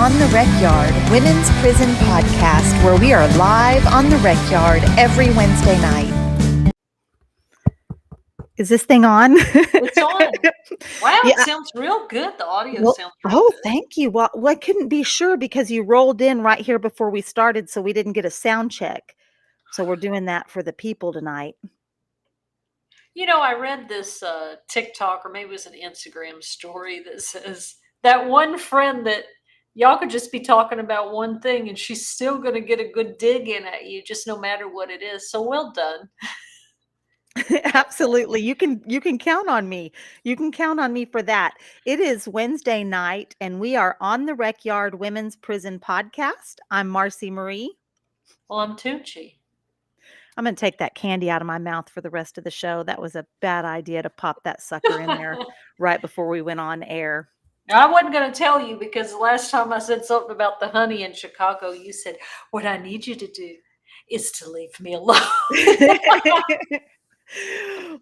On the Recyard, women's prison podcast, where we are live on the Recyard every Wednesday night. Is this thing on? It's on. Wow, Yeah. it sounds real good. The audio Well, sounds real good. thank you. Well, I couldn't be sure because you rolled in right here before we started, so we didn't get a sound check. So we're doing that for the people tonight. You know, I read this TikTok, or maybe it was an Instagram story that says that one friend that y'all could just be talking about one thing and she's still going to get a good dig in at you, just no matter what it is. So well done. Absolutely. You can count on me. You can count on me for that. It is Wednesday night and we are on the Recyard Women's Prison podcast. I'm Marci Marie. Well, I'm Toonchi. I'm going to take that candy out of my mouth for the rest of the show. That was a bad idea to pop that sucker in there right before we went on air. I wasn't going to tell you because the last time I said something about the honey in Chicago, you said, what I need you to do is to leave me alone.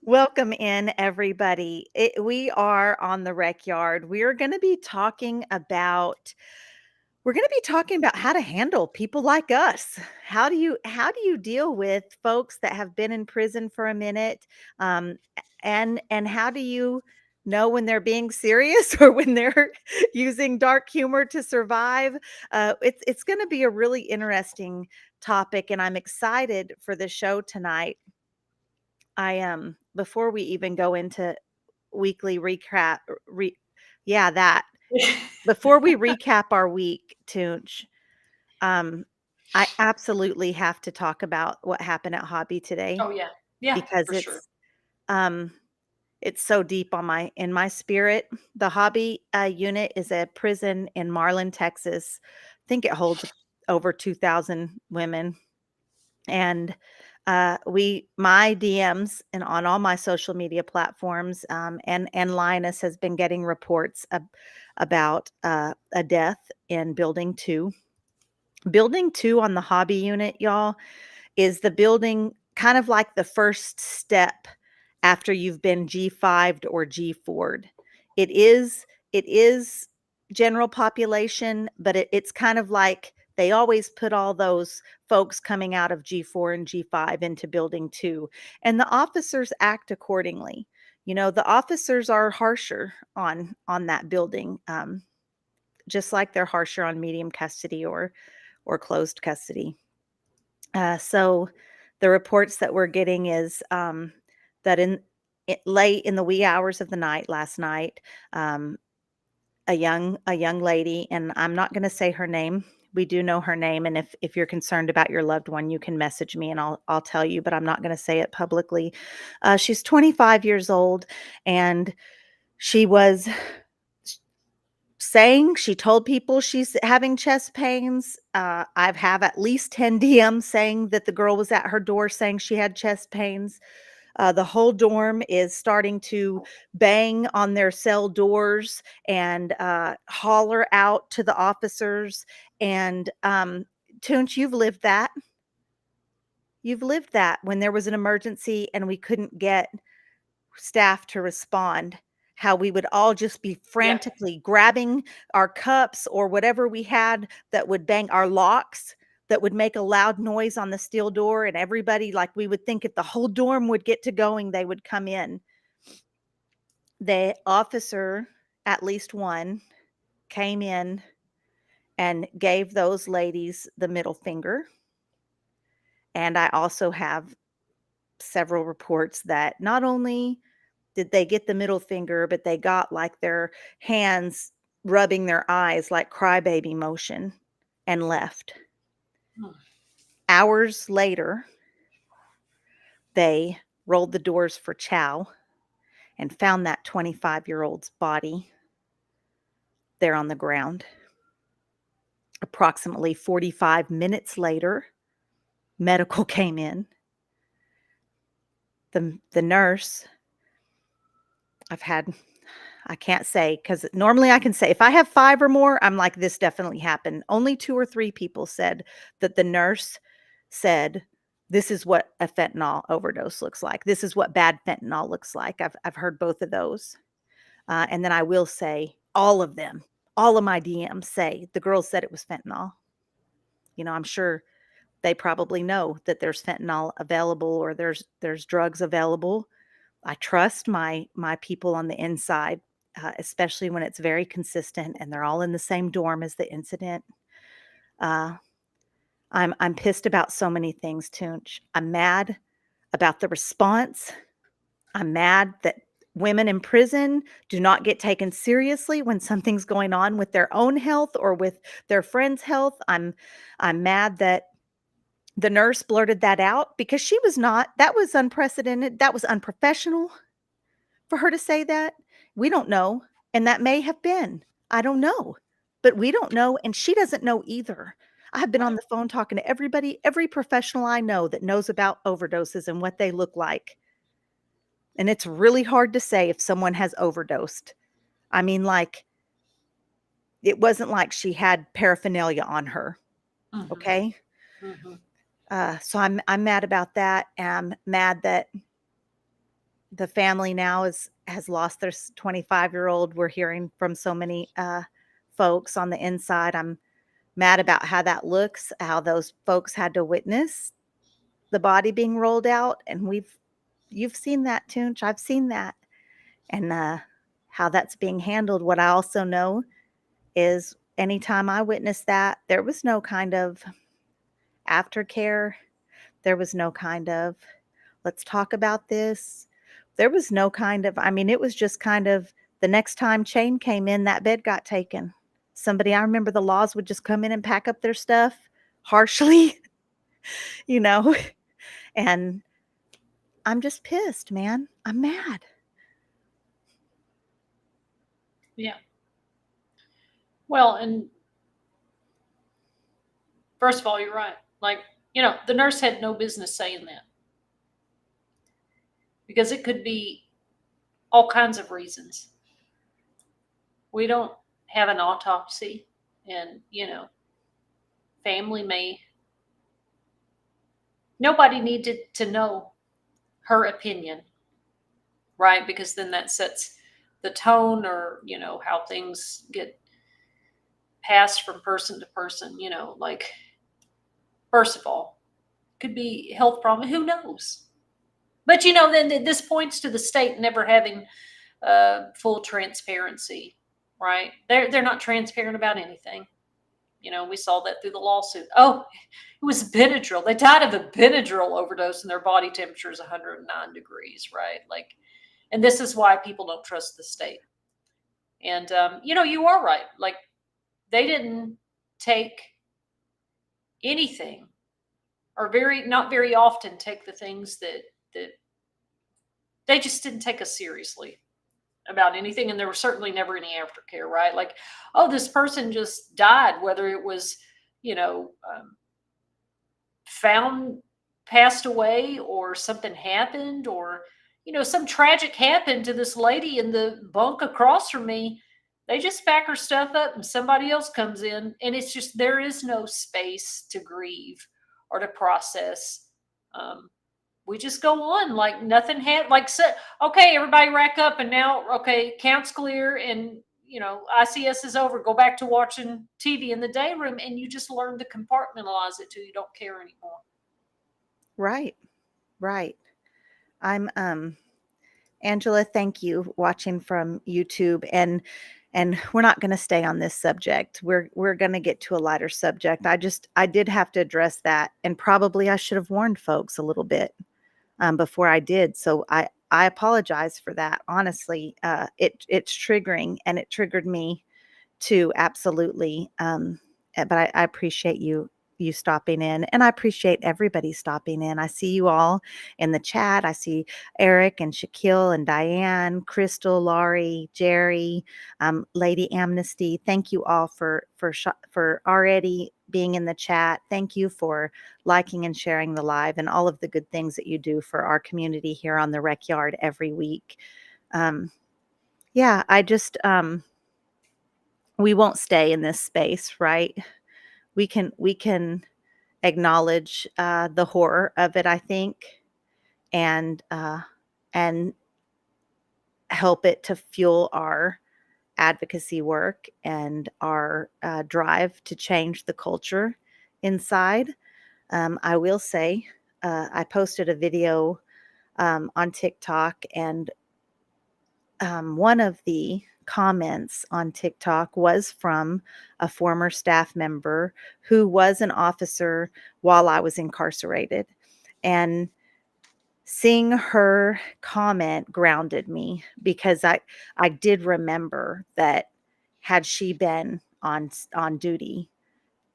Welcome in, everybody. We are on the Recyard. We're going to be talking about how to handle people like us. How do you deal with folks that have been in prison for a minute, and how do you know when they're being serious or when they're using dark humor to survive? It's going to be a really interesting topic, and I'm excited for the show tonight. I am before we even go into weekly recap. Before we recap our week, Toonch, I absolutely have to talk about what happened at Hobby today Oh, yeah. Yeah, because for sure. It's so deep in my spirit. The Hobby unit is a prison in Marlin, Texas. I think it holds over 2,000 women, and my DMs and on all my social media platforms, and Linus has been getting reports about a death in Building 2. Building 2 on the Hobby unit, y'all, is the building kind of like the first step after you've been G5'd or G4'd. It is general population, but it's kind of like they always put all those folks coming out of G4 and G5 into Building 2, and the officers act accordingly. You know, the officers are harsher on that building, just like they're harsher on medium custody or closed custody. So the reports that we're getting is that late in the wee hours of the night last night, a young lady, and I'm not going to say her name. We do know her name, and if you're concerned about your loved one, you can message me and I'll tell you, but I'm not going to say it publicly. She's 25 years old, and she was saying she told people she's having chest pains. I've have at least 10 DMs saying that the girl was at her door saying she had chest pains. The whole dorm is starting to bang on their cell doors and holler out to the officers. And Toonch, you've lived that. You've lived that when there was an emergency and we couldn't get staff to respond, how we would all just be frantically grabbing our cups or whatever we had that would bang, our locks that would make a loud noise on the steel door, and everybody, like, we would think if the whole dorm would get to going, they would come in. The officer, at least one, came in and gave those ladies the middle finger. And I also have several reports that not only did they get the middle finger, but they got like their hands rubbing their eyes like crybaby motion and left. Hours later, they rolled the doors for chow and found that 25-year-old's body there on the ground. Approximately 45 minutes later, medical came in. The nurse, I can't say, because normally I can say if I have 5 or more, I'm like, this definitely happened. Only 2 or 3 people said that the nurse said, this is what a fentanyl overdose looks like. This is what bad fentanyl looks like. I've heard both of those. And then I will say all of them all of my DMs say the girls said it was fentanyl. I'm sure they probably know that there's fentanyl available or there's drugs available. I trust my people on the inside, especially when it's very consistent and they're all in the same dorm as the incident. Uh, I'm pissed about so many things, Toonch. I'm mad about the response. I'm mad that women in prison do not get taken seriously when something's going on with their own health or with their friends' health. I'm mad that the nurse blurted that out because she was not. That was unprecedented. That was unprofessional for her to say that. We don't know, and that may have been. I don't know, but we don't know, and she doesn't know either. I have been on Right. the phone talking to everybody, every professional I know that knows about overdoses and what they look like. And it's really hard to say if someone has overdosed. I mean, like, it wasn't like she had paraphernalia on her, Mhm. okay? Mhm. So I'm mad about that. I'm mad that the family now has lost their 25-year-old. We're hearing from so many folks on the inside. I'm mad about how that looks, how those folks had to witness the body being rolled out, and you've seen that, Toonch. I've seen that, and how that's being handled. What I also know is anytime I witnessed that, there was no kind of aftercare. There was no kind of, let's talk about this. There was no kind of, I mean, it was just kind of the next time Chain came in, that bed got taken. Somebody, I remember the laws would just come in and pack up their stuff harshly, you know, and I'm just pissed, man. I'm mad. Yeah. Well, and first of all, you're right. Like, the nurse had no business saying that because it could be all kinds of reasons. We don't have an autopsy, and, family may, nobody needed to know her opinion, right? Because then that sets the tone, or, how things get passed from person to person, like, first of all, could be health problem. Who knows? But, then this points to the state never having full transparency, right? They're not transparent about anything. We saw that through the lawsuit. Oh, it was Benadryl. They died of a Benadryl overdose, and their body temperature is 109 degrees, right? Like, and this is why people don't trust the state. And you are right. Like, they didn't take anything, or very not very often take the things that they just didn't take us seriously about anything, and there was certainly never any aftercare, right? Like, oh, this person just died, whether it was, found passed away, or something happened, or some tragic happened to this lady in the bunk across from me. They just pack her stuff up and somebody else comes in, and it's just, there is no space to grieve or to process. um, we just go on like nothing had, like, so, okay, everybody rack up, and now, okay, counts clear, and ICS is over, go back to watching TV in the day room, and you just learn to compartmentalize it till you don't care anymore. Right. Right. I'm Angela, thank you watching from YouTube, and we're not going to stay on this subject. We're going to get to a lighter subject. I did have to address that, and probably I should have warned folks a little bit before I did. So I apologize for that. Honestly, it's triggering, and it triggered me too. Absolutely. But I appreciate you stopping in, and I appreciate everybody stopping in. I see you all in the chat. I see Eric and Shaquille and Diane, Crystal, Laurie, Jerry, Lady Amnesty. Thank you all for already being in the chat. Thank you for liking and sharing the live, and all of the good things that you do for our community here on the Rec Yard every week. Yeah, we won't stay in this space, right? We can acknowledge the horror of it, I think, and and help it to fuel our advocacy work and our drive to change the culture inside. I will say, I posted a video on TikTok, and one of the comments on TikTok was from a former staff member who was an officer while I was incarcerated. And seeing her comment grounded me, because I did remember that had she been on duty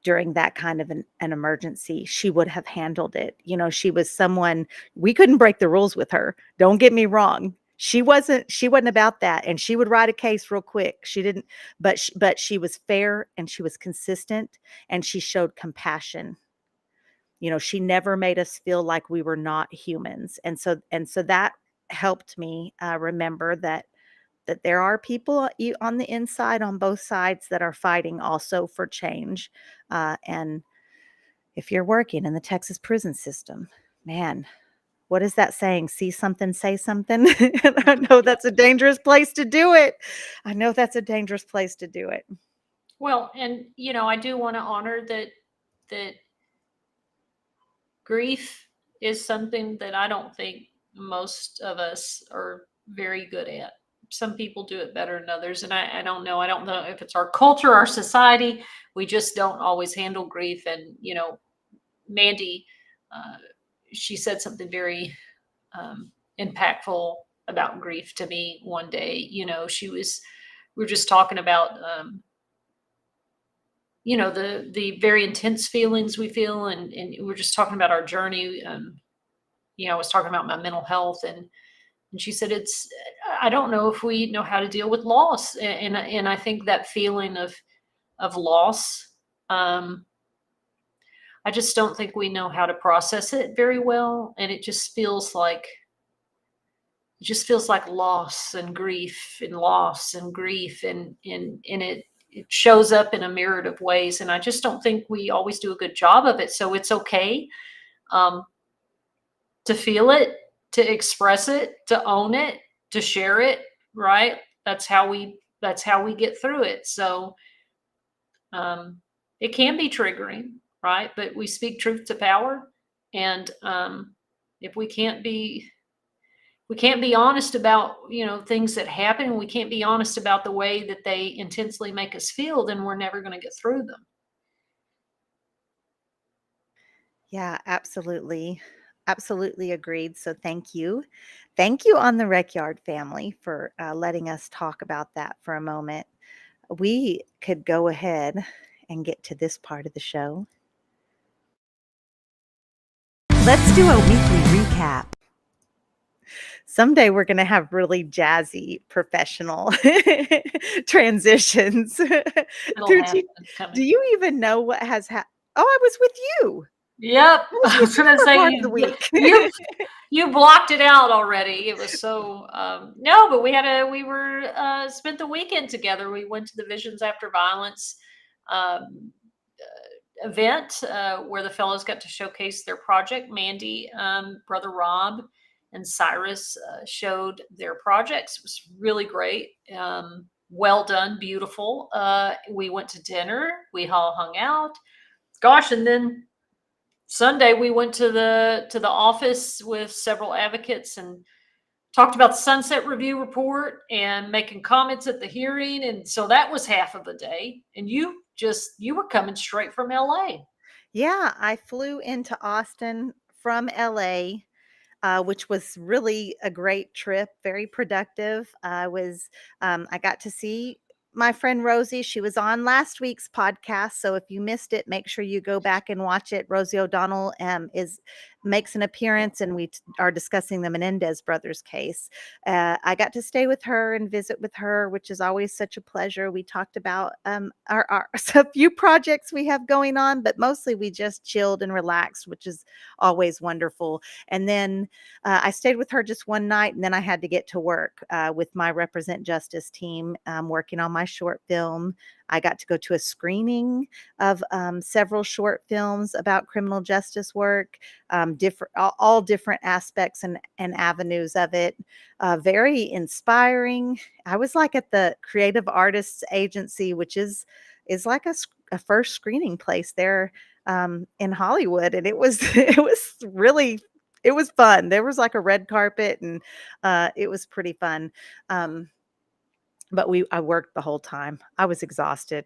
during that kind of an emergency, she would have handled it. She was someone, we couldn't break the rules with her. Don't get me wrong. She wasn't about that, and she would write a case real quick. She didn't, but she was fair, and she was consistent, and she showed compassion. She never made us feel like we were not humans. And so that helped me remember that there are people on the inside, on both sides, that are fighting also for change. And if you're working in the Texas prison system, man, what is that saying? See something, say something. And I know that's a dangerous place to do it. I know that's a dangerous place to do it. Well, and I do want to honor that grief is something that I don't think most of us are very good at. Some people do it better than others, and I don't know. I don't know if it's our culture, our society. We just don't always handle grief. And Mandy, uh, she said something very impactful about grief to me one day. We were just talking about the very intense feelings we feel, and we're just talking about our journey. I was talking about my mental health, and she said, I don't know if we know how to deal with loss. And I think that feeling of loss, I just don't think we know how to process it very well. And it just feels like loss and grief and loss and grief, and it shows up in a myriad of ways. And I just don't think we always do a good job of it. So it's okay um, to feel it, to express it, to own it, to share it, right? That's how we get through it. So um, it can be triggering, right? But we speak truth to power. And if we can't be honest about things that happen, we can't be honest about the way that they intensely make us feel, then we're never going to get through them. Yeah, absolutely. Absolutely agreed. So thank you. Thank you, On the Recyard family, for letting us talk about that for a moment. We could go ahead and get to this part of the show. Let's do a weekly recap. Someday we're going to have really jazzy professional transitions. It'll Tucci, happen. It's do coming. you even know what has happened? Oh, I was with you. Yep. I was I with was you going to for say part of the week. you blocked it out already. It was so no, but we spent the weekend together. We went to the Visions After Violence um, event where the fellows got to showcase their project. Mandy, brother Rob, and Cyrus showed their projects. It was really great. Well done, beautiful. We went to dinner. We all hung out. Gosh, and then Sunday we went to the office with several advocates and talked about the Sunset Review report and making comments at the hearing. And so that was half of the day. And you were coming straight from LA. Yeah, I flew into Austin from LA, which was really a great trip, very productive. I got to see my friend Rosie. She was on last week's podcast, so if you missed it, make sure you go back and watch it. Rosie O'Donnell is makes an appearance, and we are discussing the Menendez brothers case. I got to stay with her and visit with her, which is always such a pleasure. We talked about our a few projects we have going on, but mostly we just chilled and relaxed, which is always wonderful. And then I stayed with her just one night, and then I had to get to work with my Represent Justice team, working on my short film. I got to go to a screening of several short films about criminal justice work. different, all different aspects and avenues of it. Very inspiring. I was like at the Creative Artists Agency, which is like a first screening place there in Hollywood, and it was it was fun. There was like a red carpet, and it was pretty fun. But I worked the whole time. I was exhausted.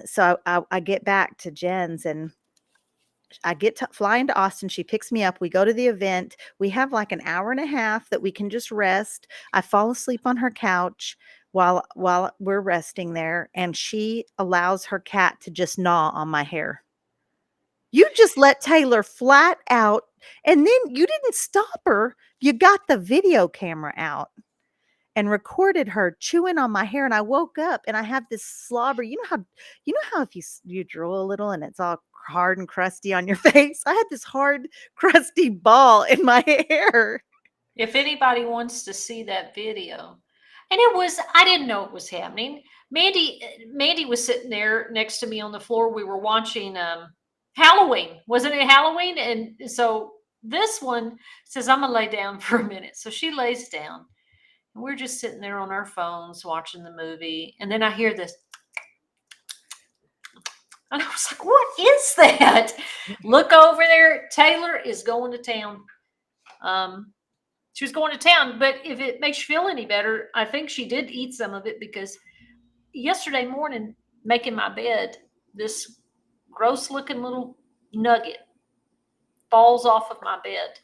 So I get back to Jen's, and I get to fly into Austin. She picks me up. We go to the event. We have like an hour and a half that we can just rest. I fall asleep on her couch while we're resting there, and she allows her cat to just gnaw on my hair. You just let Taylor flat out, and then you didn't stop her. You got the video camera out and recorded her chewing on my hair, and I woke up and I have this slobber. You know how if you drool a little and it's all hard and crusty on your face? I had this hard, crusty ball in my hair. If anybody wants to see that video, and I didn't know it was happening. Mandy was sitting there next to me on the floor. We were watching Halloween. Wasn't it Halloween? And so this one says, I'm gonna lay down for a minute. So she lays down, and we're just sitting there on our phones watching the movie. And then I hear this, and I was like, what is that? Look over there. Taylor is going to town. She was going to town, but if it makes you feel any better, I think she did eat some of it, because yesterday morning, making my bed, this gross looking little nugget falls off of my bed,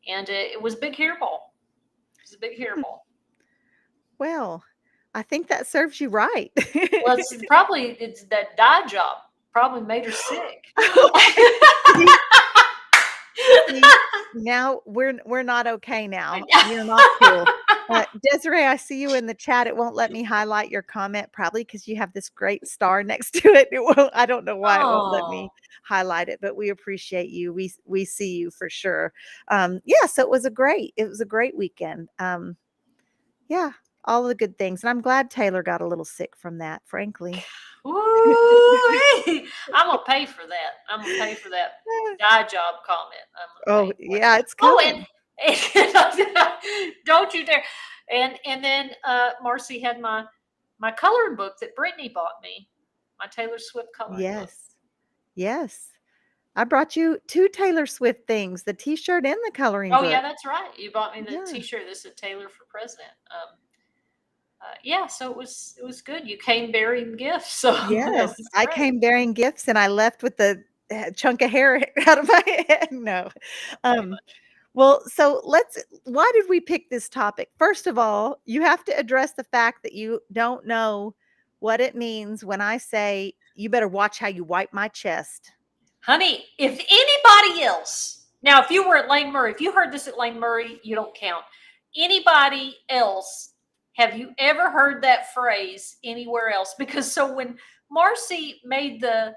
and it was a big hairball. It was a big hairball. Well, I think that serves you right. Well, it's that dye job probably made her sick. See, now we're not okay now. You're not cool. Desiree, I see you in the chat. It won't let me highlight your comment, probably because you have this great star next to it. It won't. I don't know why it won't let me highlight it, but we appreciate you. We see you for sure. Yeah, so it was a great weekend. Yeah, all the good things, and I'm glad Taylor got a little sick from that, frankly. Ooh, I'm gonna pay for that. I'm gonna pay for that dye job comment. Oh yeah, it's coming. coming. And don't you dare. And then Marci had my coloring book that Brittany bought me, my Taylor Swift coloring book. Yes. I brought you 2 Taylor Swift things, the T-shirt and the coloring book. Oh yeah, that's right. You bought me the T-shirt that said Taylor for President. Yeah, so it was good. You came bearing gifts. So yes, I came bearing gifts, and I left with the chunk of hair out of my head. No. Well, so why did we pick this topic? First of all, you have to address the fact that you don't know what it means when I say, you better watch how you wipe my chest. Honey, if anybody else, now if you were at Lane Murray, if you heard this at Lane Murray, you don't count. Anybody else, have you ever heard that phrase anywhere else? Because so when Marci made the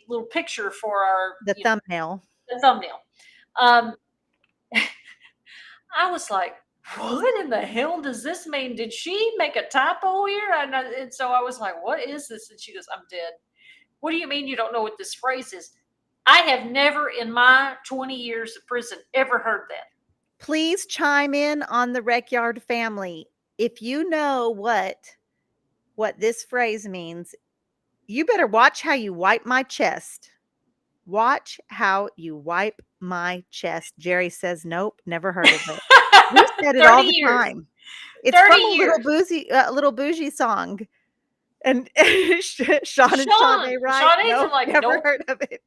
little picture for our thumbnail, I was like, what in the hell does this mean? Did she make a typo here? And so I was like, what is this? And she goes, I'm dead. What do you mean you don't know what this phrase is? I have never in my 20 years of prison ever heard that. Please chime in on the Recyard family. If you know what this phrase means, you better watch how you wipe my chest. Watch how you wipe my chest. Jerry says, nope, never heard of it. We said it all the time. It's from a little bougie song. And Sean and Sade, right? Sade's like, never heard of it.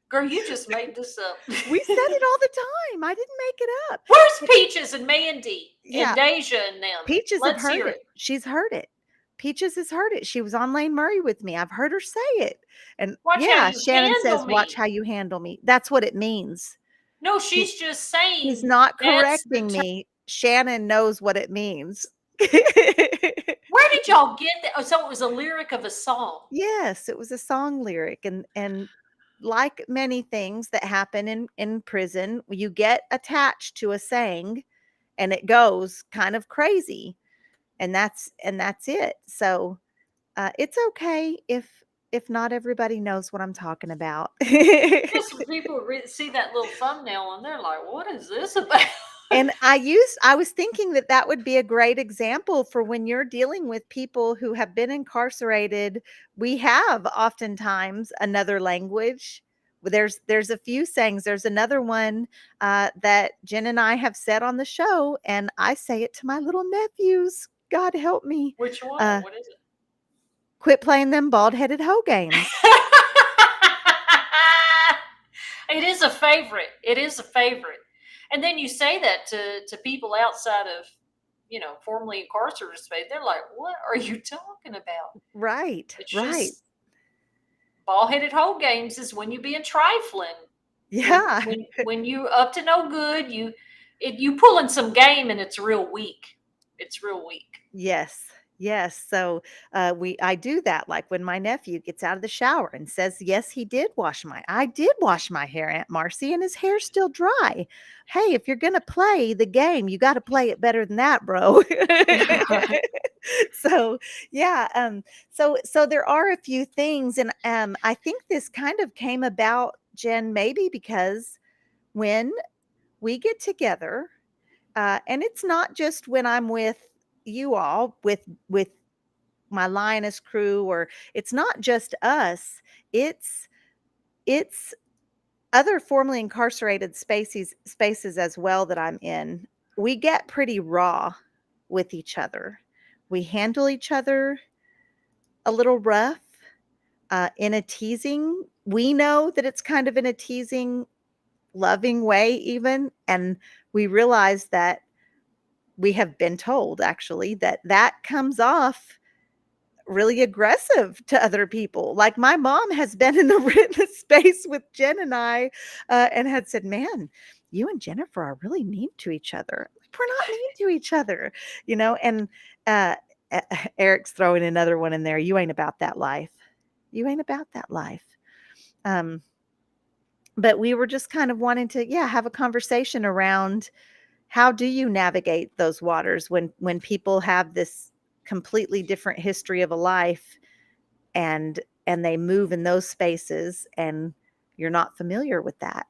Girl, you just made this up. We said it all the time. I didn't make it up. Where's Peaches and Mandy and Deja and them? Peaches have heard it. She's heard it. Peaches has heard it. She was on Lane Murray with me. I've heard her say it. And Shannon says, watch how you handle me. That's what it means. No, she's just saying. He's not correcting me. Shannon knows what it means. Where did y'all get that? Oh, so it was a lyric of a song. Yes, it was a song lyric. And like many things that happen in prison, you get attached to a saying and it goes kind of crazy. And that's it. So it's okay if if not everybody knows what I'm talking about. Just when people see that little thumbnail and they're like, "What is this about?" And I was thinking that that would be a great example for when you're dealing with people who have been incarcerated. We have oftentimes another language. There's a few sayings. There's another one, that Jen and I have said on the show, and I say it to my little nephews. God help me. Which one? Uh, What is it? Quit playing them bald-headed hoe games. It is a favorite. It is a favorite. And then you say that to people outside of, formerly incarcerated space. They're like, "What are you talking about?" Right, It's right. just ball-headed whole games is when you being trifling. When Yeah. when when you up to no good, you pulling some game and it's real weak. It's real weak. Yes. Yes. So I do that, like when my nephew gets out of the shower and says, "Yes, I did wash my hair, Aunt Marcy, and his hair's still dry." Hey, if you're gonna play the game, you got to play it better than that, bro. Right. So yeah, so there are a few things, and I think this kind of came about, Jen, maybe because when we get together, and it's not just when I'm with you all, with my lioness crew, or it's not just us, it's it's other formerly incarcerated spaces as well that I'm in. We get pretty raw with each other. We handle each other a little rough, in a teasing. We know that it's kind of in a teasing, loving way, even, and we realize that we have been told, actually, that that comes off really aggressive to other people. Like, my mom has been in the witness space with Jen and I, and had said, "Man, you and Jennifer are really mean to each other." Like, we're not mean to each other, and uh, Eric's throwing another one in there. "You ain't about that life. You ain't about that life." Um, but we were just kind of wanting to, yeah, have a conversation around, how do you navigate those waters when people have this completely different history of a life, and they move in those spaces, and you're not familiar with that.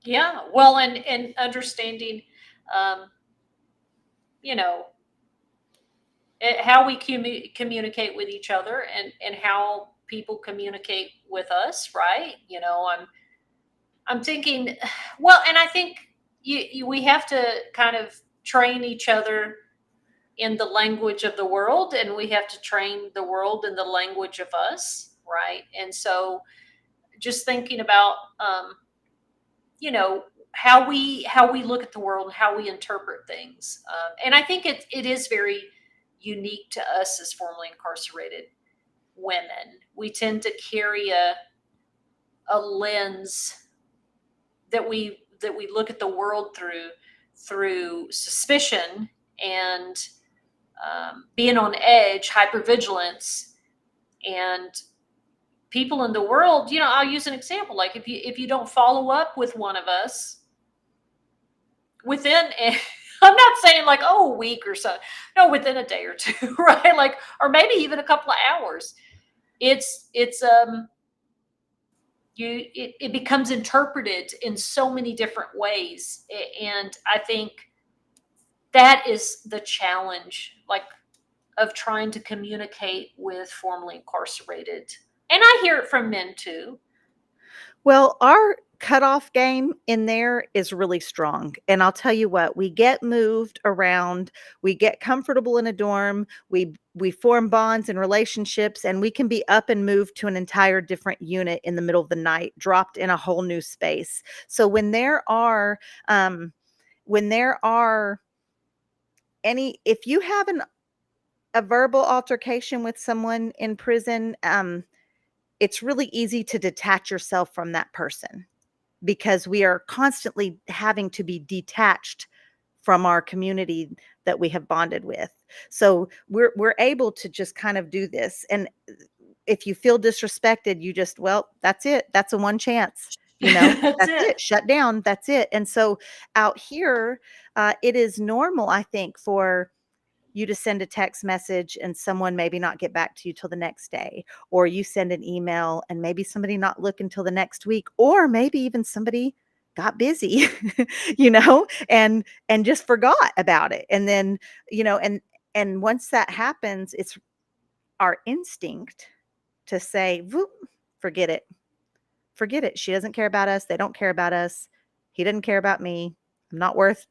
Yeah. Well, and understanding, um, you know, how we communicate with each other and how people communicate with us, right? I'm thinking, well, and I think we have to kind of train each other in the language of the world, and we have to train the world in the language of us, right? And so just thinking about, you know how we look at the world and how we interpret things, and I think it is very unique to us as formerly incarcerated women. We tend to carry a lens that we look at the world through suspicion and, being on edge, hypervigilance, and people in the world. I'll use an example. Like, if you don't follow up with one of us within I'm not saying like, oh, a week or so. No, within a day or two, right? Like, or maybe even a couple of hours. It's it becomes interpreted in so many different ways, and I think that is the challenge, like, of trying to communicate with formerly incarcerated. And I hear it from men too. Well, our cutoff game in there is really strong. And I'll tell you what, we get moved around, we get comfortable in a dorm, we form bonds and relationships, and we can be up and moved to an entire different unit in the middle of the night, dropped in a whole new space. So when there are any if you have a verbal altercation with someone in prison, it's really easy to detach yourself from that person, because we are constantly having to be detached from our community that we have bonded with. So we're able to just kind of do this. And if you feel disrespected, you just, well, that's it. That's a one chance. That's That's it. it. Shut down. That's it. And so out here, it is normal, I think, for you to send a text message and someone maybe not get back to you till the next day, or you send an email and maybe somebody not look until the next week, or maybe even somebody got busy, and just forgot about it. And then, and once that happens, it's our instinct to say, "Whoop, forget it. Forget it. She doesn't care about us. They don't care about us. He doesn't care about me. I'm not worth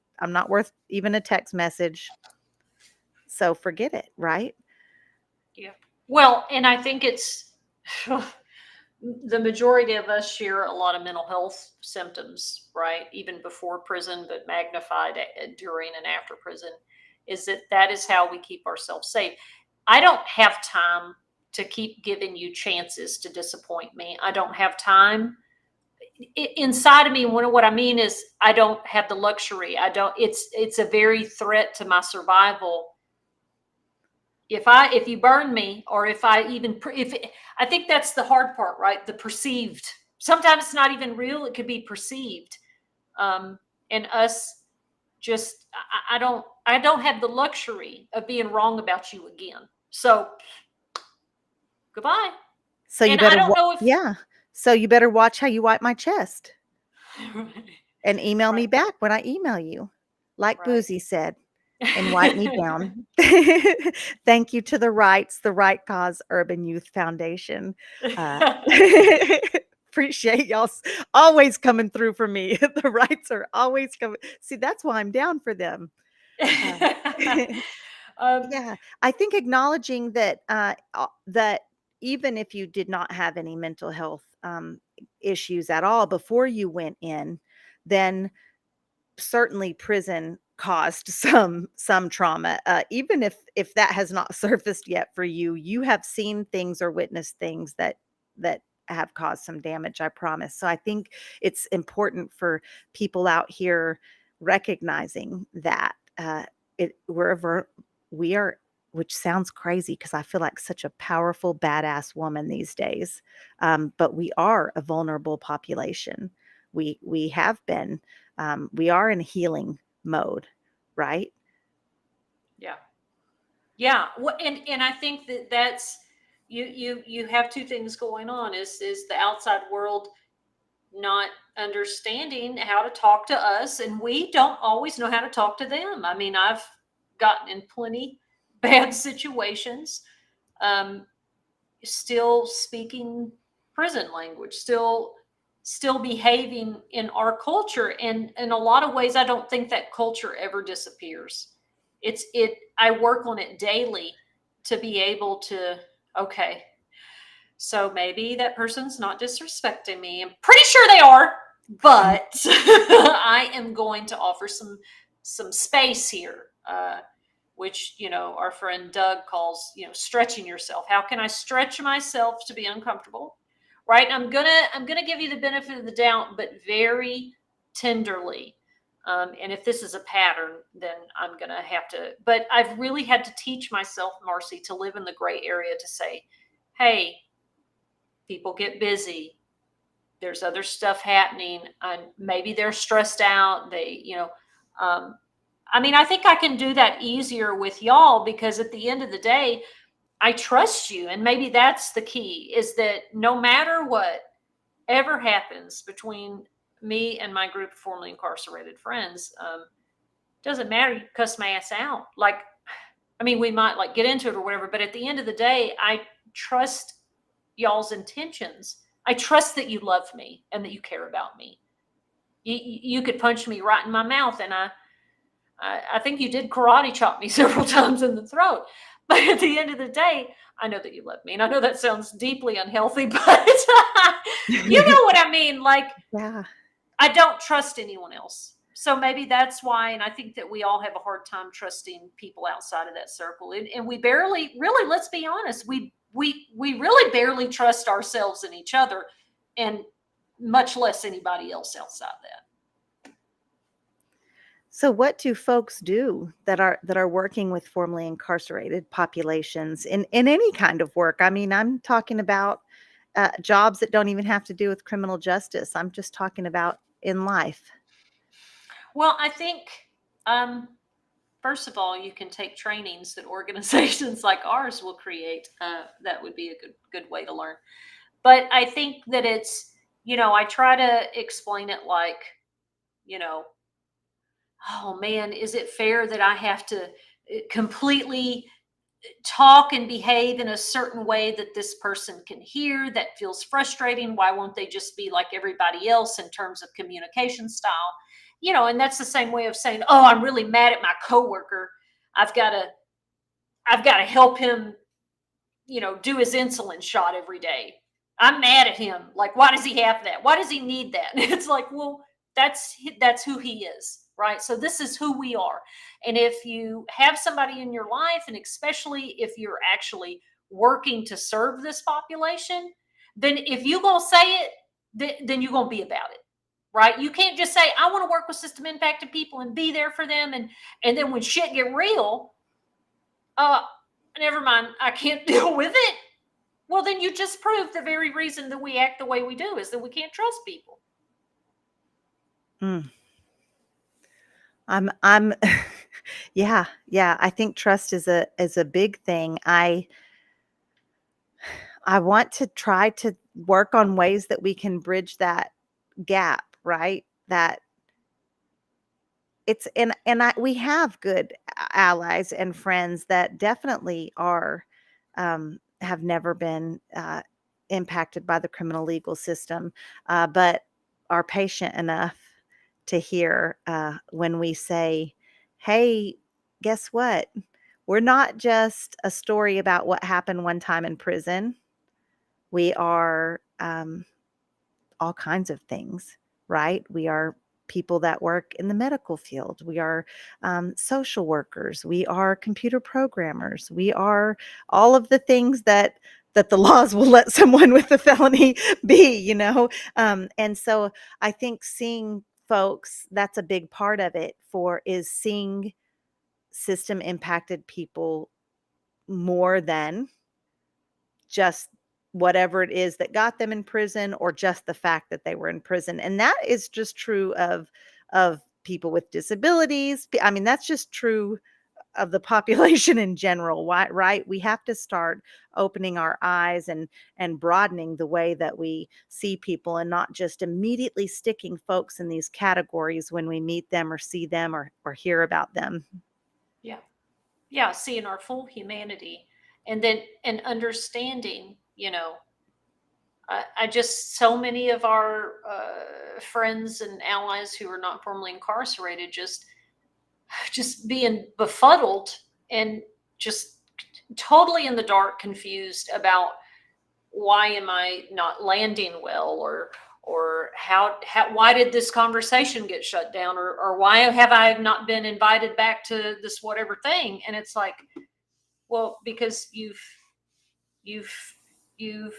even a text message. So forget it," right? Yeah. Well, and I think it's the majority of us share a lot of mental health symptoms, right? Even before prison, but magnified during and after prison. Is that is how we keep ourselves safe. I don't have time to keep giving you chances to disappoint me. I don't have time. Inside of me, what I mean is, I don't have the luxury. I don't. It's a very threat to my survival if you burn me, or if I even if I think that's the hard part, right? The perceived. Sometimes it's not even real, it could be perceived. And us just I don't have the luxury of being wrong about you again. So goodbye. So you And I better don't know if yeah. So you better watch how you wipe my chest and email me right, back when I email you. Like right. Boozy said, and wipe me down. Thank you to the Right Cause Urban Youth Foundation. Uh, appreciate y'all always coming through for me. The rights are always coming. See, that's why I'm down for them. Uh, um, yeah, I think acknowledging that even if you did not have any mental health issues at all before you went in, then certainly prison caused some trauma. Even if that has not surfaced yet for you, you have seen things or witnessed things that have caused some damage, I promise. So I think it's important for people out here recognizing that we are, which sounds crazy because I feel like such a powerful badass woman these days, but we are a vulnerable population. We have been, we are in healing mode, right? yeah. Yeah, and I think that's you have two things going on. Is the outside world not understanding how to talk to us, and we don't always know how to talk to them. I mean, I've gotten in plenty bad situations, um, still speaking prison language, still behaving in our culture, and in a lot of ways, I don't think that culture ever disappears. I work on it daily to be able to, okay, so maybe that person's not disrespecting me. I'm pretty sure they are, but I am going to offer some space here, which our friend Doug calls stretching yourself. How can I stretch myself to be uncomfortable? Right? I'm gonna give you the benefit of the doubt, but very tenderly. And if this is a pattern, then I'm gonna have to. But I've really had to teach myself, Marcy, to live in the gray area to say, "Hey, people get busy. There's other stuff happening, and maybe they're stressed out. Um, I mean, I think I can do that easier with y'all because at the end of the day, I trust you, and maybe that's the key: is that no matter what ever happens between me and my group of formerly incarcerated friends, doesn't matter. You cuss my ass out. Like, I mean, we might like get into it or whatever, but at the end of the day, I trust y'all's intentions. I trust that you love me and that you care about me. You could punch me right in my mouth, and I think you did karate chop me several times in the throat. But at the end of the day, I know that you love me, and I know that sounds deeply unhealthy, but you know what I mean. Like, Yeah. I don't trust anyone else. So maybe that's why, and I think that we all have a hard time trusting people outside of that circle, and we barely, really, let's be honest, we really barely trust ourselves and each other, and much less anybody else outside that. So what do folks do that are working with formerly incarcerated populations in any kind of work? I mean, I'm talking about jobs that don't even have to do with criminal justice. I'm just talking about in life. Well, I think, um, first of all, you can take trainings that organizations like ours will create. That would be a good way to learn. But I think that it's, I try to explain it like, you know, oh man, is it fair that I have to completely talk and behave in a certain way that this person can hear that feels frustrating? Why won't they just be like everybody else in terms of communication style? And that's the same way of saying, oh, I'm really mad at my coworker. I've got to I've got to help him, do his insulin shot every day. I'm mad at him. Like, why does he have that? Why does he need that? And it's like, well, that's who he is, right? So this is who we are. And if you have somebody in your life, and especially if you're actually working to serve this population, then if you gonna say it, then you're gonna be about it, right? You can't just say, I want to work with system impacted people and be there for them, and then when shit get real, uh, never mind, I can't deal with it. Well, then you just proved the very reason that we act the way we do is that we can't trust people. Mm. I'm yeah, yeah, I think trust is a big thing. I want to try to work on ways that we can bridge that gap, right? That it's and we have good allies and friends that definitely are have never been impacted by the criminal legal system, but are patient enough to hear when we say, "Hey, guess what? We're not just a story about what happened one time in prison. We are all kinds of things, right? We are people that work in the medical field. We are social workers. We are computer programmers. We are all of the things that the laws will let someone with a felony be, and so I think seeing folks, that's a big part of it, for is seeing system impacted people more than just whatever it is that got them in prison, or just the fact that they were in prison. And that is just true of people with disabilities. I mean, that's just true of the population in general. Why, right? We have to start opening our eyes and broadening the way that we see people, and not just immediately sticking folks in these categories when we meet them or see them or hear about them. Yeah. Yeah. Seeing our full humanity, and understanding, I just, so many of our friends and allies who are not formally incarcerated, just being befuddled and just totally in the dark, confused about why am I not landing well, or why did this conversation get shut down, or why have I not been invited back to this whatever thing. And it's like, well, because you've you've you've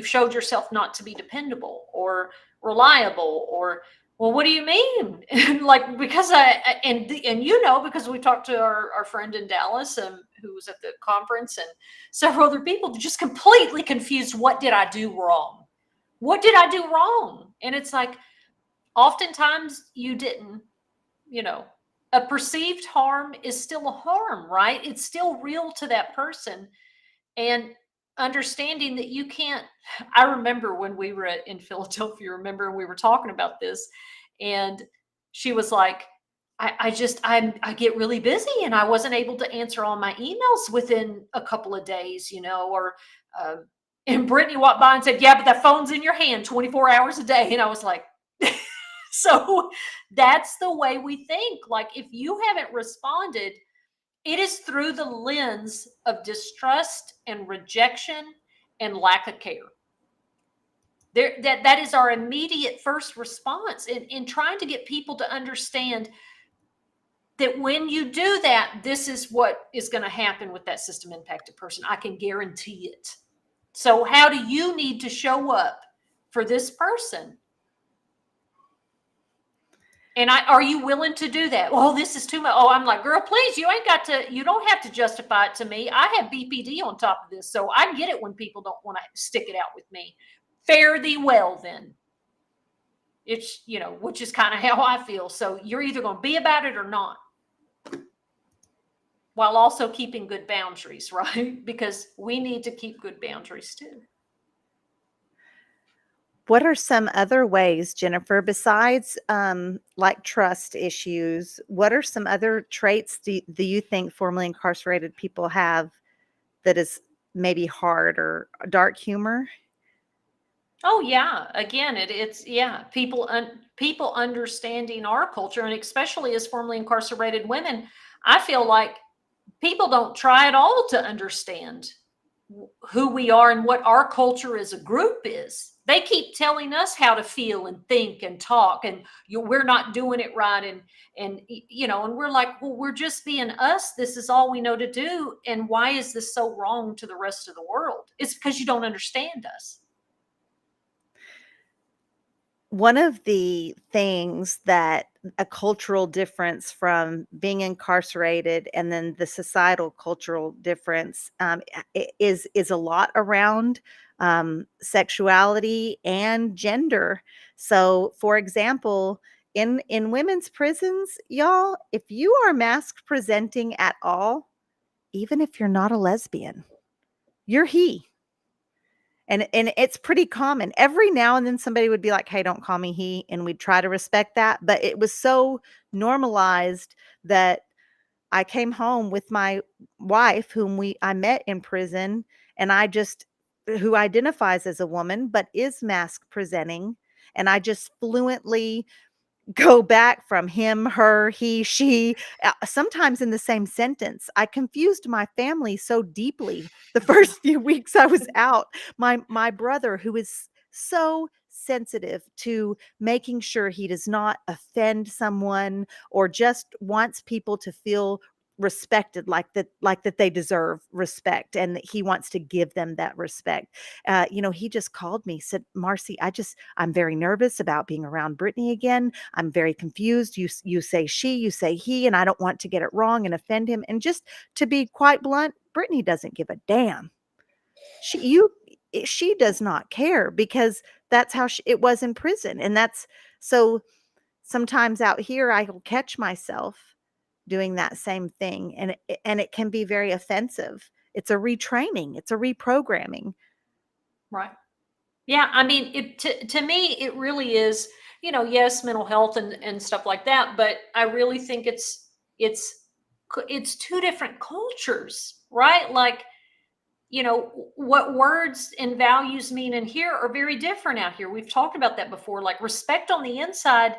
showed yourself not to be dependable or reliable, or, well, what do you mean? And like, because because we talked to our friend in Dallas, who was at the conference, and several other people just completely confused. What did I do wrong? What did I do wrong? And it's like, oftentimes you didn't. you know a perceived harm is still a harm, right? It's still real to that person. And understanding that you can't. I remember when we were in Philadelphia, remember, we were talking about this, and she was like, I get really busy, and I wasn't able to answer all my emails within a couple of days, or uh, and Brittany walked by and said, yeah, but that phone's in your hand 24 hours a day. And I was like, so that's the way we think. Like, if you haven't responded, it is through the lens of distrust and rejection and lack of care. That is our immediate first response in trying to get people to understand that when you do that, this is what is going to happen with that system impacted person. I can guarantee it. So how do you need to show up for this person? And are you willing to do that? Oh, this is too much. Oh, I'm like, girl, please, you don't have to justify it to me. I have BPD on top of this. So I get it when people don't want to stick it out with me. Fare thee well, then. It's, which is kind of how I feel. So you're either going to be about it or not. while also keeping good boundaries, right? Because we need to keep good boundaries too. What are some other ways, Jennifer, besides like trust issues? What are some other traits do you think formerly incarcerated people have that is maybe hard, or dark humor? Oh yeah, again, it's yeah, people understanding our culture, and especially as formerly incarcerated women, I feel like people don't try at all to understand who we are and what our culture as a group is. They keep telling us how to feel and think and talk, and we're not doing it right, and and we're like, well, we're just being us. This is all we know to do, and why is this so wrong to the rest of the world? It's because you don't understand us. One of the things that a cultural difference from being incarcerated and then the societal cultural difference, is a lot around sexuality and gender. So, for example, in women's prisons, y'all, if you are mask presenting at all, even if you're not a lesbian, you're he. And it's pretty common. Every now and then somebody would be like, "Hey, don't call me he," and we'd try to respect that, but it was so normalized that I came home with my wife, whom I met in prison, and I just who identifies as a woman but is mask presenting, and I just fluently go back from him, her, he, she, sometimes in the same sentence. I confused my family so deeply the first few weeks I was out. My brother, who is so sensitive to making sure he does not offend someone or just wants people to feel respected, like that they deserve respect, and that he wants to give them that respect. He just called me, said, "Marci, I'm very nervous about being around Brittany again. I'm very confused. You say she, you say he, and I don't want to get it wrong and offend him." And just to be quite blunt, Brittany doesn't give a damn. She does not care, because that's how it was in prison, and that's so. Sometimes out here, I'll catch myself doing that same thing, and it can be very offensive. It's a retraining. It's a reprogramming. Right. Yeah, I mean, to me, it really is, yes, mental health and stuff like that, but I really think it's two different cultures, right? Like, what words and values mean in here are very different out here. We've talked about that before. Like respect on the inside,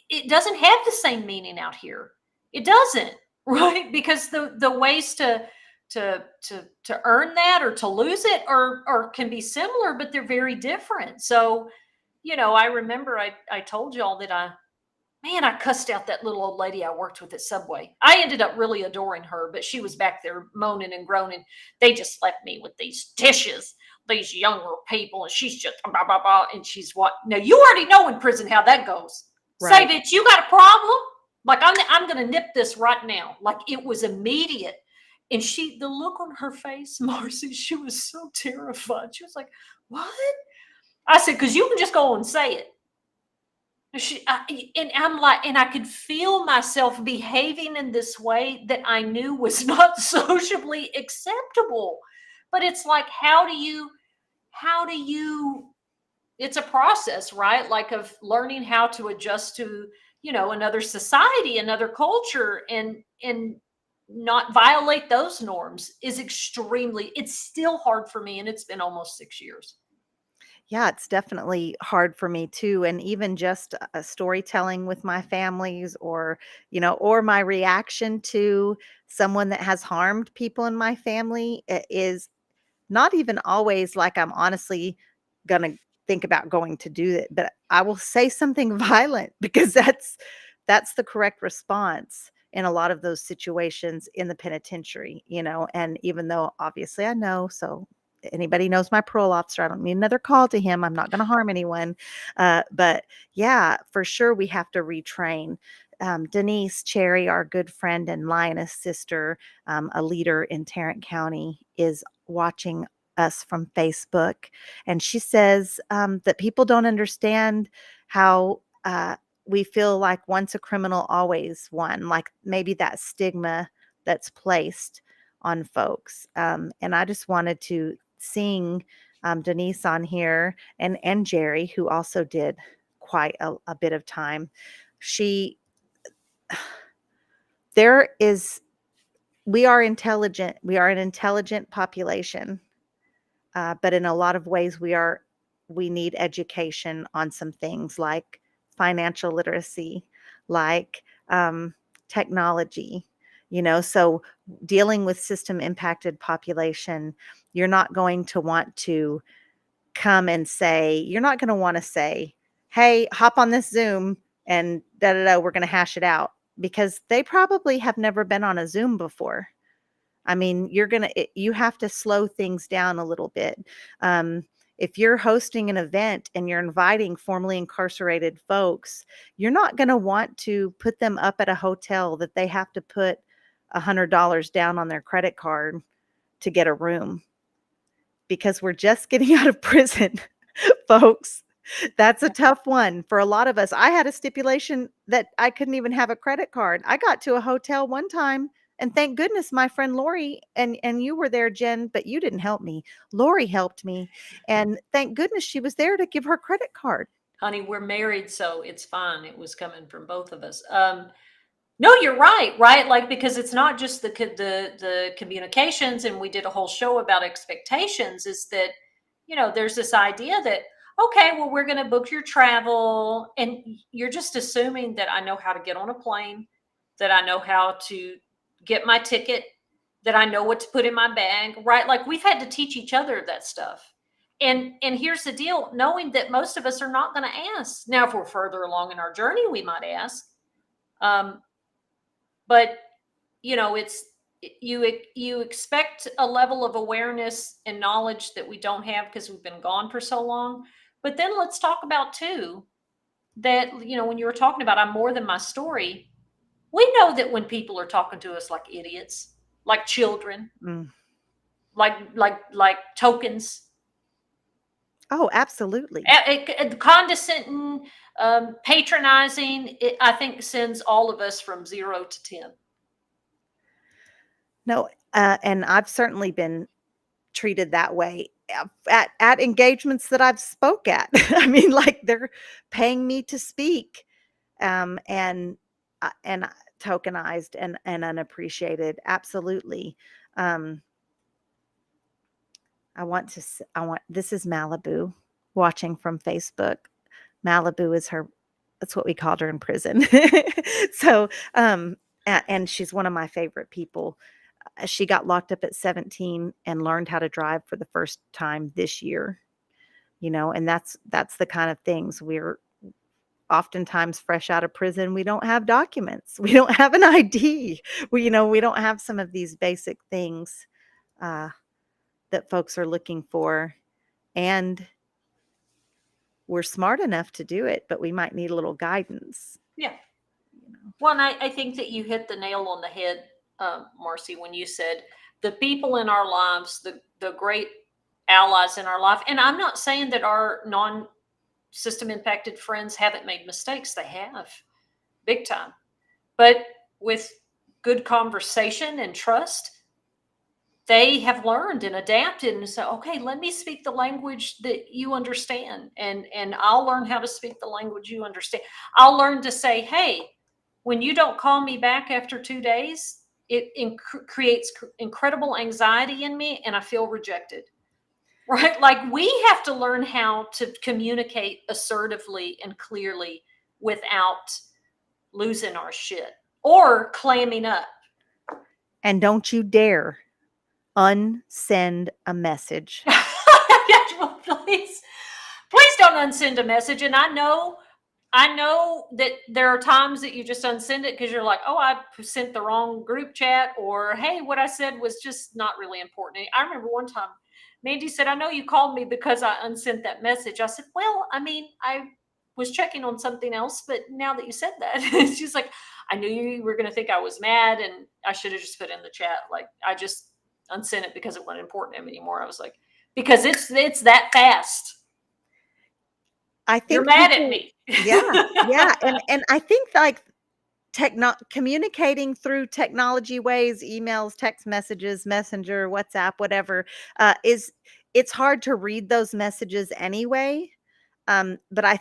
it doesn't have the same meaning out here. It doesn't, right? Because the ways to earn that or to lose it or can be similar, but they're very different. So, I remember I told y'all that I cussed out that little old lady I worked with at Subway. I ended up really adoring her, but she was back there moaning and groaning. They just left me with these dishes, these younger people, and she's just blah, blah, blah. And she's what? Now, you already know in prison how that goes. Say, Right. bitch, you got a problem? Like, I'm going to nip this right now. Like, it was immediate. And the look on her face, Marcy, she was so terrified. She was like, what? I said, because you can just go and say it. And I'm like, and I could feel myself behaving in this way that I knew was not socially acceptable. But it's like, how do you, it's a process, right? Like of learning how to adjust to, another society, another culture, and not violate those norms is it's still hard for me. And it's been almost 6 years. Yeah, it's definitely hard for me too. And even just a storytelling with my families, or my reaction to someone that has harmed people in my family, is not even always like I'm honestly gonna think about going to do it, but I will say something violent, because that's the correct response in a lot of those situations in the penitentiary, and even though obviously I know, so anybody knows my parole officer, I don't need another call to him. I'm not gonna harm anyone. But yeah, for sure we have to retrain. Denise Cherry, our good friend and Lioness sister, a leader in Tarrant County, is watching us from Facebook. And she says that people don't understand how we feel like once a criminal, always one, like maybe that stigma that's placed on folks. And I just wanted to sing Denise on here, and Jerry, who also did quite a bit of time. She, there is, we are intelligent. We are an intelligent population, but in a lot of ways, we need education on some things like financial literacy, like technology. So dealing with system impacted population, you're not going to want to come and say, you're not going to want to say, hey, hop on this Zoom and da da da, we're going to hash it out, because they probably have never been on a Zoom before. I mean, you have to slow things down a little bit. If you're hosting an event and you're inviting formerly incarcerated folks, you're not going to want to put them up at a hotel that they have to put $100 down on their credit card to get a room, because we're just getting out of prison, folks. That's a tough one for a lot of us. I had a stipulation that I couldn't even have a credit card. I got to a hotel one time, and thank goodness my friend Lori and you were there, Jen, but you didn't help me. Lori helped me, and thank goodness she was there to give her credit card. Honey, we're married, so it's fine. It was coming from both of us. No, you're right, right? Like, because it's not just the communications, and we did a whole show about expectations. Is that, there's this idea that, okay, well, we're going to book your travel, and you're just assuming that I know how to get on a plane, that I know how to get my ticket, that I know what to put in my bag, right? Like, we've had to teach each other that stuff. And here's the deal, knowing that most of us are not going to ask. Now, if we're further along in our journey, we might ask. But it's, you expect a level of awareness and knowledge that we don't have because we've been gone for so long. But then let's talk about too that, when you were talking about I'm more than my story, we know that when people are talking to us like idiots, like children, Mm. like tokens, Oh, absolutely. condescending, patronizing, it, I think, sends all of us from 0 to 10. No, and I've certainly been treated that way at engagements that I've spoke at. I mean, like, they're paying me to speak, and tokenized and unappreciated. Absolutely. Um, I want, this is Malibu watching from Facebook. Malibu is her, that's what we called her in prison. So, and she's one of my favorite people. She got locked up at 17 and learned how to drive for the first time this year, and that's the kind of things. We're oftentimes fresh out of prison. We don't have documents. We don't have an ID. We don't have some of these basic things that folks are looking for. And we're smart enough to do it, but we might need a little guidance. Yeah. Well, and I think that you hit the nail on the head, Marci, when you said the people in our lives, the great allies in our life. And I'm not saying that our non-system impacted friends haven't made mistakes. They have, big time. But with good conversation and trust, they have learned and adapted and said, okay, let me speak the language that you understand. And I'll learn how to speak the language you understand. I'll learn to say, hey, when you don't call me back after 2 days, it creates incredible anxiety in me, and I feel rejected. Right? Like, we have to learn how to communicate assertively and clearly without losing our shit or clamming up. And don't you dare unsend a message. Please don't unsend a message. And I know that there are times that you just unsend it because you're like, oh, I sent the wrong group chat, or hey, what I said was just not really important. I remember one time Mandy said, I know you called me because I unsent that message. I said, well, I mean, I was checking on something else, but now that you said that, she's like, I knew you were going to think I was mad, and I should have just put in the chat, like, I just unsent it because it wasn't important anymore. I was like, because it's that fast. I think you're mad at me. Yeah, yeah, and I think, like, communicating through technology ways, emails, text messages, messenger, WhatsApp, whatever, is it's hard to read those messages anyway. But I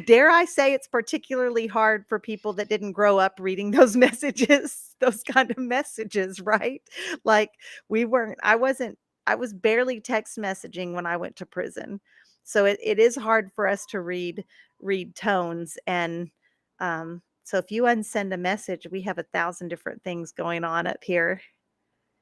dare I say it's particularly hard for people that didn't grow up reading those messages, those kind of messages, right? Like we weren't, I wasn't, I was barely text messaging when I went to prison. So it is hard for us to read tones. And so if you unsend a message, we have 1,000 different things going on up here.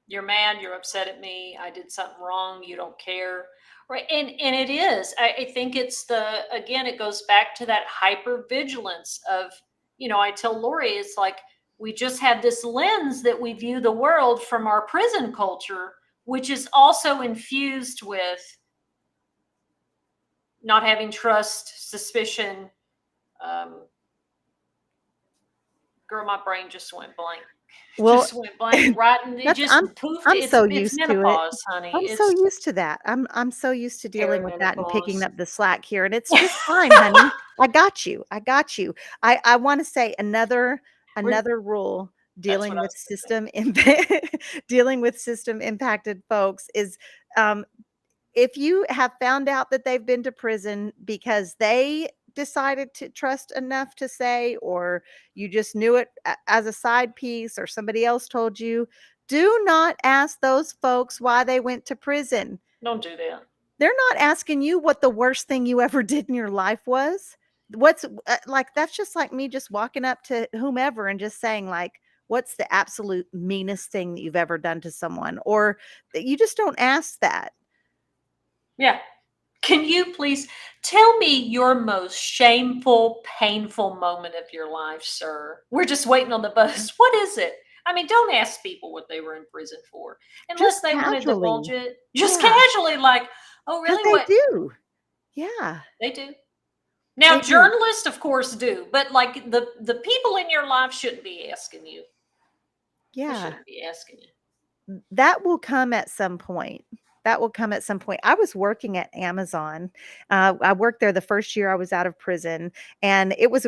You're mad, you're upset at me, I did something wrong, you don't care. Right. And it is. I think it's the again, it goes back to that hyper vigilance of, I tell Lori, it's like we just have this lens that we view the world from our prison culture, which is also infused with not having trust, suspicion. Um, Girl, my brain just went blank. Well, Just went blank, right? And it that's just poofed. I'm It's so it's used to it. menopause, honey. I'm so It's used to that. I'm so used to dealing with that and picking perimenopause. up the slack here, and it's just fine, honey. I got you. I got you. I wanna say We're another rule That's what dealing I with was gonna say. dealing with system impacted folks is, um, if you have found out that they've been to prison because they decided to trust enough to say, or you just knew it as a side piece, or somebody else told you, do not ask those folks why they went to prison. Don't do that. They're not asking you what the worst thing you ever did in your life was. Like, that's just like me just walking up to whomever and just saying, like, what's the absolute meanest thing that you've ever done to someone? Or that you just don't ask that. Yeah. Can you please tell me your most shameful, painful moment of your life, sir? We're just waiting on the buzz. What is it? I mean, don't ask people what they were in prison for unless Just they want to divulge casually. it. Just Yeah, casually, like, oh, because really? they What? do. Yeah, They do. Now, they do. journalists, of course, do, but like the people in your life shouldn't be asking you. They Yeah. shouldn't be asking you. That will come at some point. That will come at some point. I was working at Amazon. I worked there the first year I was out of prison, and it was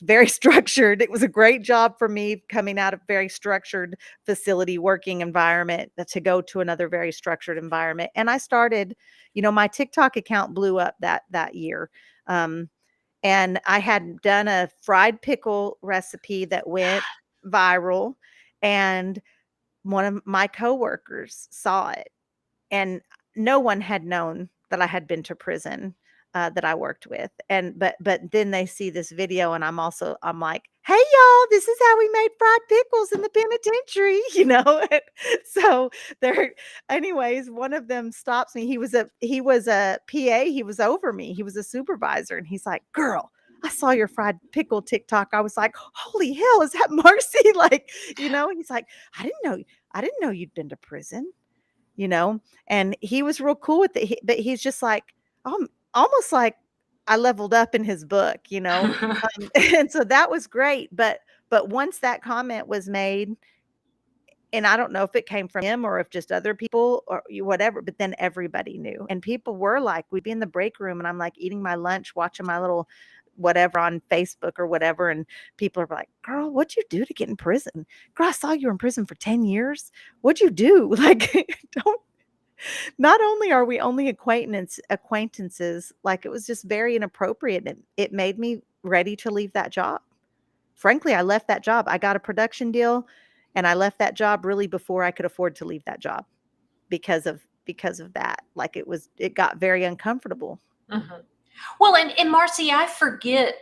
very structured. It was a great job for me coming out of very structured facility working environment to go to another very structured environment. And I started, my TikTok account blew up that year. Um, and I had done a fried pickle recipe that went viral, and one of my coworkers saw it, and no one had known that I had been to prison, that I worked with, and but then they see this video, and I'm like, "Hey, y'all, this is how we made fried pickles in the penitentiary," So there anyways, one of them stops me. He was a PA, he was over me, he was a supervisor, and he's like, "Girl, I saw your fried pickle TikTok." I was like, "Holy hell, is that Marcy?" He's like, I didn't know you'd been to prison, you know? And he was real cool with it. But he's just like, almost like I leveled up in his book, you know? And so that was great. But once that comment was made, and I don't know if it came from him or if just other people or whatever, but then everybody knew. And people were like, we'd be in the break room, and I'm like eating my lunch, watching my little whatever on Facebook or whatever. And people are like, girl, what'd you do to get in prison? Girl, I saw you were in prison for 10 years. What'd you do? Like, don't, not only are we only acquaintances, like, it was just very inappropriate. And it made me ready to leave that job. Frankly, I left that job. I got a production deal, and I left that job really before I could afford to leave that job because of that. Like, it got very uncomfortable. Mhm. Well, and Marcy, I forget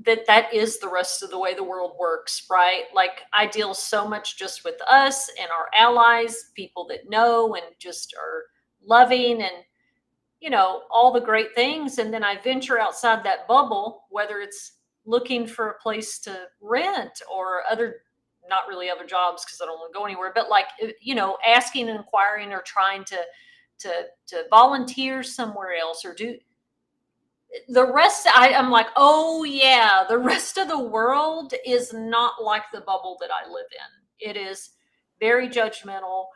that is the rest of the way the world works, right? Like I deal so much just with us and our allies, people that know and just are loving and all the great things, and then I venture outside that bubble, whether it's looking for a place to rent or other, not really other jobs because I don't want to go anywhere, but like asking and inquiring or trying to volunteer somewhere else or do the rest. I'm like, oh yeah, the rest of the world is not like the bubble that I live in. It is very judgmental,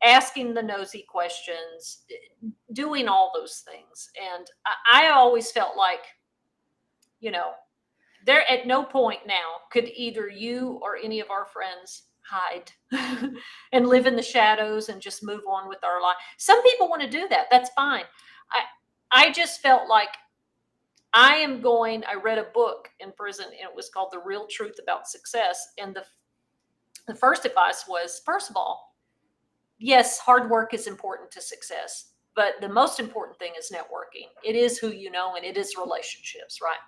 asking the nosy questions, doing all those things. And I always felt like, you know, There at no point now could either you or any of our friends hide and live in the shadows and just move on with our life. Some people want to do that. That's fine. I just felt like I read a book in prison and it was called The Real Truth About Success. And the first advice was, first of all, yes, hard work is important to success, but the most important thing is networking. It is who you know and it is relationships, right?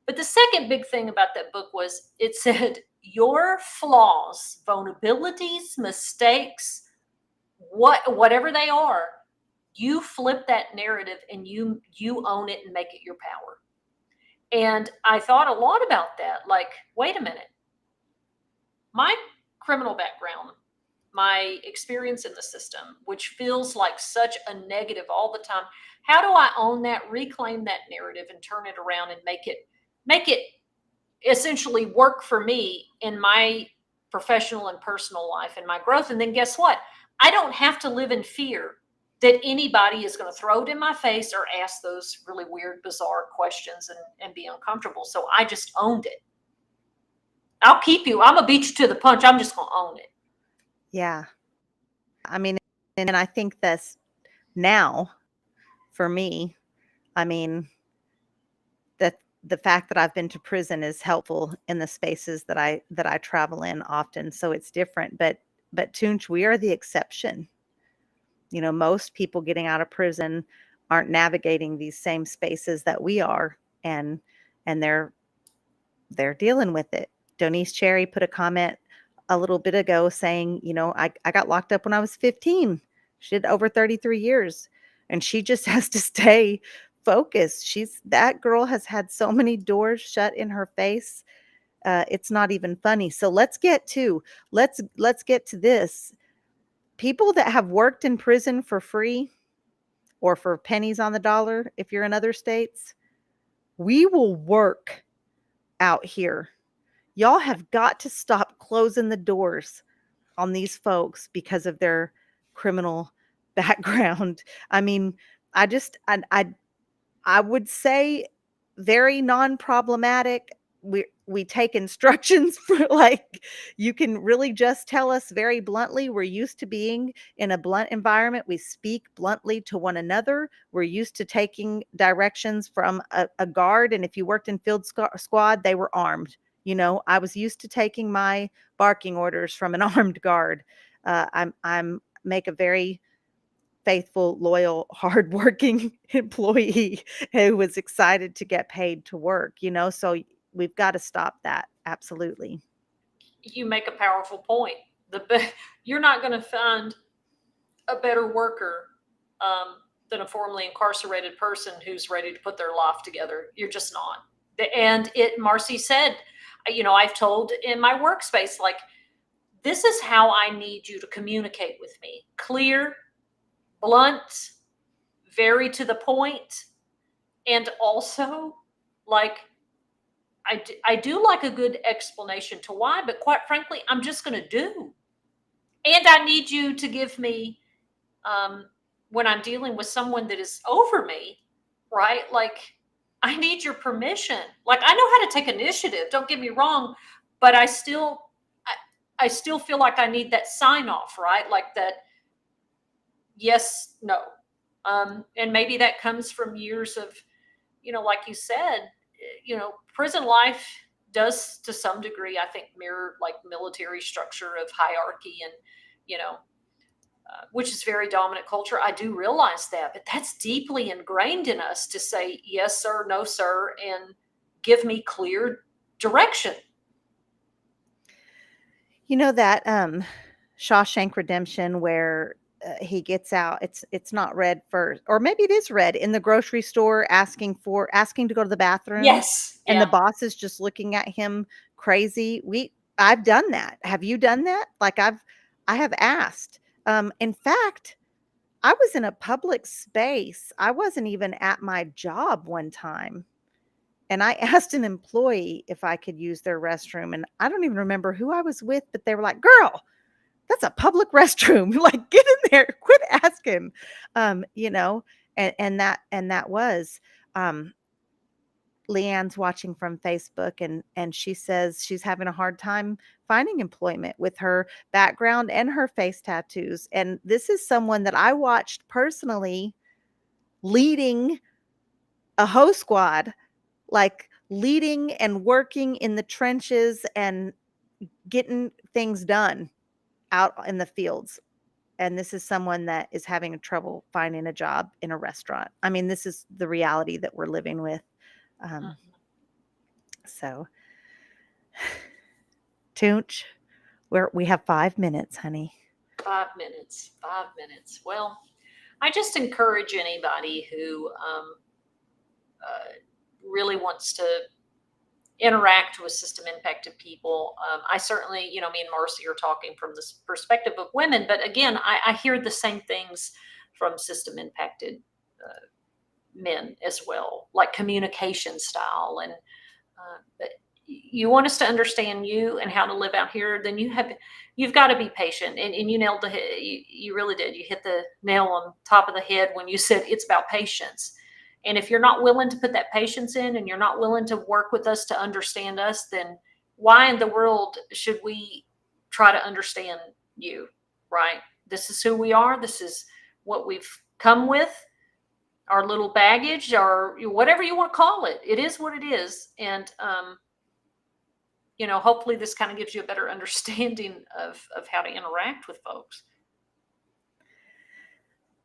But the second big thing about that book was it said your flaws, vulnerabilities, mistakes, whatever they are, you flip that narrative and you own it and make it your power. And I thought a lot about that. Like, wait a minute. My criminal background, my experience in the system, which feels like such a negative all the time. How do I own that, reclaim that narrative and turn it around and make it essentially work for me in my professional and personal life and my growth? And then guess what? I don't have to live in fear that anybody is going to throw it in my face or ask those really weird, bizarre questions and be uncomfortable. So I just owned it. I'm going to beat you to the punch. I'm just going to own it. Yeah. I mean, and I think that's now for me, I mean, that the fact that I've been to prison is helpful in the spaces that I travel in often. So it's different, but Toonch, we are the exception. You know, most people getting out of prison aren't navigating these same spaces that we are, and they're dealing with it. Donise Cherry put a comment a little bit ago saying, you know, I got locked up when I was 15. She did over 33 years, and she just has to stay focused. That girl has had so many doors shut in her face. It's not even funny. So let's get to this. People that have worked in prison for free or for pennies on the dollar, if you're in other states, we will work out here. Y'all have got to stop closing the doors on these folks because of their criminal background. I mean, I would say very non-problematic. We take instructions for, like, you can really just tell us very bluntly. We're used to being in a blunt environment. We speak bluntly to one another. We're used to taking directions from a guard. And if you worked in field squad, they were armed. You know, I was used to taking my barking orders from an armed guard. I'm make a very faithful, loyal, hardworking employee who was excited to get paid to work, you know? So we've got to stop that. Absolutely. You make a powerful point. You're not going to find a better worker than a formerly incarcerated person who's ready to put their life together. You're just not. And Marci said, you know, I've told in my workspace, like, this is how I need you to communicate with me. Clear, blunt, very to the point, and also, like, I do like a good explanation to why, but quite frankly, I'm just going to do. And I need you to give me, when I'm dealing with someone that is over me, right? Like, I need your permission. Like, I know how to take initiative. Don't get me wrong, but I still feel like I need that sign off, right? Like that. Yes, no. And maybe that comes from years of, you know, like you said, you know, prison life does to some degree, I think, mirror like military structure of hierarchy and, you know, which is very dominant culture. I do realize that, but that's deeply ingrained in us to say, yes, sir, no, sir, and give me clear direction. You know that Shawshank Redemption where he gets out, it's not read first, or maybe it is read in the grocery store asking to go to the bathroom, Yes. and the Yeah. boss is just looking at him crazy. I've done that. Have you done that? Like, I have asked. In fact, I was in a public space. I wasn't even at my job one time, and I asked an employee if I could use their restroom, and I don't even remember who I was with, but they were like, "Girl, that's a public restroom. Like, get in there. Quit asking." You know, and that was, um, Leanne's watching from Facebook, and she says she's having a hard time finding employment with her background and her face tattoos. And this is someone that I watched personally leading a hoe squad, like leading and working in the trenches and getting things done out in the fields. And this is someone that is having trouble finding a job in a restaurant. I mean, this is the reality that we're living with. Mhm. So, Toonch, we have 5 minutes, honey. 5 minutes. 5 minutes. Well, I just encourage anybody who really wants to interact with system impacted people. I certainly, me and Marci are talking from this perspective of women, but again, I hear the same things from system impacted men as well, like communication style. And but you want us to understand you and how to live out here, then you've got to be patient. And you nailed you really did. You hit the nail on top of the head when you said it's about patience. And if you're not willing to put that patience in and you're not willing to work with us to understand us, then why in the world should we try to understand you, right? This is who we are. This is what we've come with, our little baggage, or whatever you want to call it. It is what it is. And, hopefully this kind of gives you a better understanding of how to interact with folks.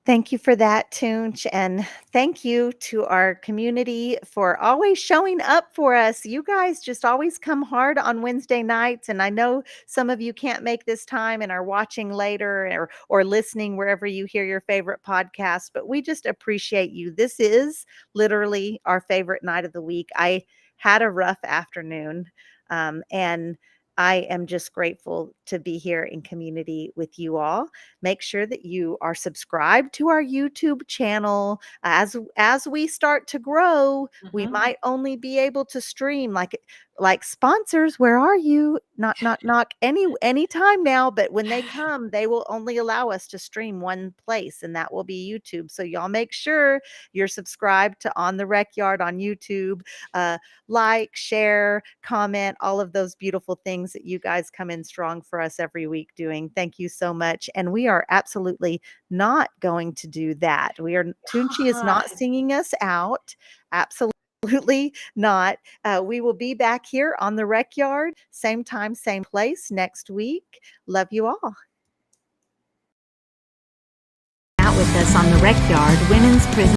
Thank you for that, Toonch, and thank you to our community for always showing up for us. You guys just always come hard on Wednesday nights, and I know some of you can't make this time and are watching later or listening wherever you hear your favorite podcast, but we just appreciate you. This is literally our favorite night of the week. I had a rough afternoon, and I am just grateful to be here in community with you all. Make sure that you are subscribed to our YouTube channel. As we start to grow, we might only be able to stream like sponsors. Where are you? Knock any time now, but when they come, they will only allow us to stream one place, and that will be YouTube. So y'all make sure you're subscribed to On the Recyard on YouTube. Like, share, comment, all of those beautiful things that you guys come in strong for us every week doing. Thank you so much. And we are absolutely not going to do that. Toonchi is not singing us out. Absolutely not. We will be back here on the Recyard, same time, same place next week. Love you all. Out with us on the Recyard Women's Prison